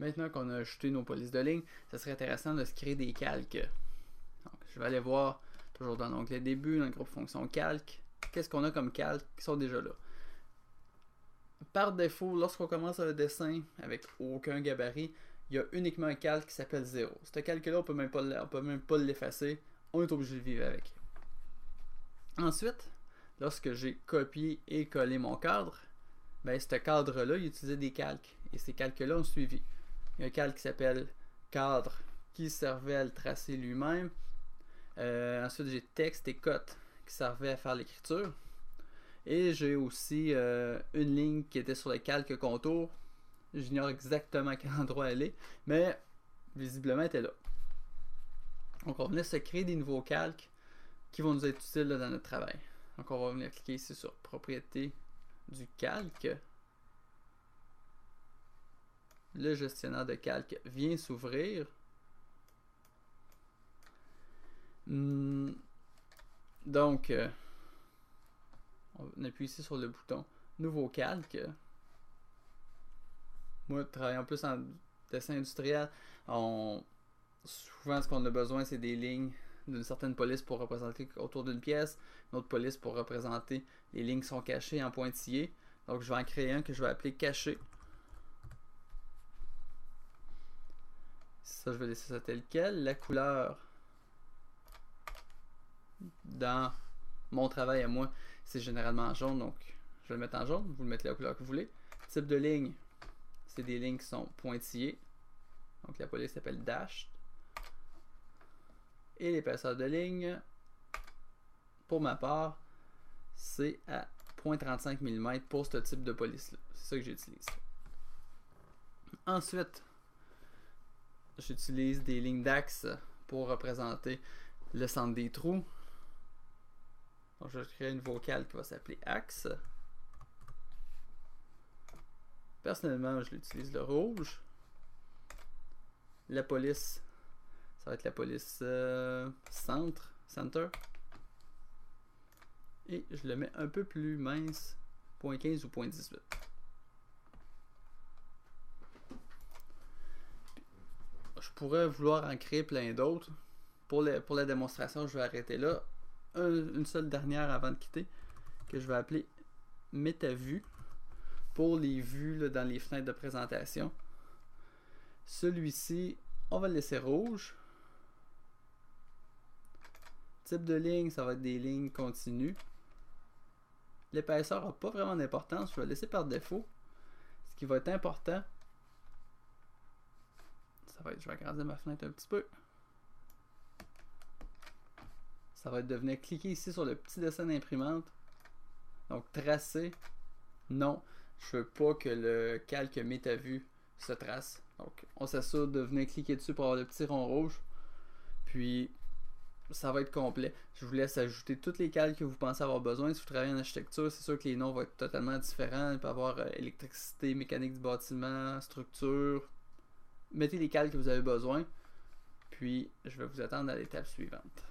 Maintenant qu'on a ajouté nos polices de ligne, ça serait intéressant de se créer des calques. Donc, je vais aller voir, toujours dans l'onglet début, dans le groupe fonction calque, qu'est-ce qu'on a comme calques qui sont déjà là. Par défaut, lorsqu'on commence un dessin avec aucun gabarit, il y a uniquement un calque qui s'appelle 0. Ce calque-là, on peut même pas l'effacer, on est obligé de vivre avec. Ensuite, lorsque j'ai copié et collé mon cadre, ben, ce cadre-là, il utilisait des calques. Et ces calques-là ont suivi. Il y a un calque qui s'appelle cadre qui servait à le tracer lui-même. Ensuite, j'ai texte et cote qui servaient à faire l'écriture. Et j'ai aussi une ligne qui était sur le calque contour. J'ignore exactement à quel endroit elle est, mais visiblement elle était là. Donc on venait se créer des nouveaux calques qui vont nous être utiles là, dans notre travail. Donc on va venir cliquer ici sur propriété du calque. Le gestionnaire de calque vient s'ouvrir. Donc on appuie ici sur le bouton nouveau calque. Moi, travaillant plus en dessin industriel, souvent ce qu'on a besoin, c'est des lignes d'une certaine police pour représenter autour d'une pièce, une autre police pour représenter les lignes qui sont cachées en pointillés. Donc, je vais en créer un que je vais appeler caché. Ça, je vais laisser ça tel quel. La couleur dans mon travail à moi, c'est généralement en jaune, donc je vais le mettre en jaune. Vous le mettez la couleur que vous voulez. Type de ligne, c'est des lignes qui sont pointillées. Donc la police s'appelle dash. Et l'épaisseur de ligne, pour ma part, c'est à 0.35 mm pour ce type de police-là. C'est ça que j'utilise. Ensuite, j'utilise des lignes d'axe pour représenter le centre des trous. Donc je vais créer un nouveau calque qui va s'appeler axe. Personnellement, je l'utilise le rouge. La police, ça va être la police center. Et je le mets un peu plus mince, 0.15 ou 0.18. Je pourrais vouloir en créer plein d'autres. Pour la démonstration, je vais arrêter là. Une seule dernière avant de quitter, que je vais appeler MetaVue, pour les vues là, dans les fenêtres de présentation. Celui-ci, on va le laisser rouge. Type de ligne, ça va être des lignes continues. L'épaisseur n'a pas vraiment d'importance, je vais le laisser par défaut. Ce qui va être important, ça va être, je vais agrandir ma fenêtre un petit peu. Ça va être de venir cliquer ici sur le petit dessin d'imprimante. Donc tracer, non, je veux pas que le calque MetaVue se trace. Donc on s'assure de venir cliquer dessus pour avoir le petit rond rouge. Puis ça va être complet. Je vous laisse ajouter tous les calques que vous pensez avoir besoin. Si vous travaillez en architecture, c'est sûr que les noms vont être totalement différents. Il peut y avoir électricité, mécanique du bâtiment, structure. Mettez les calques que vous avez besoin. Puis je vais vous attendre à l'étape suivante.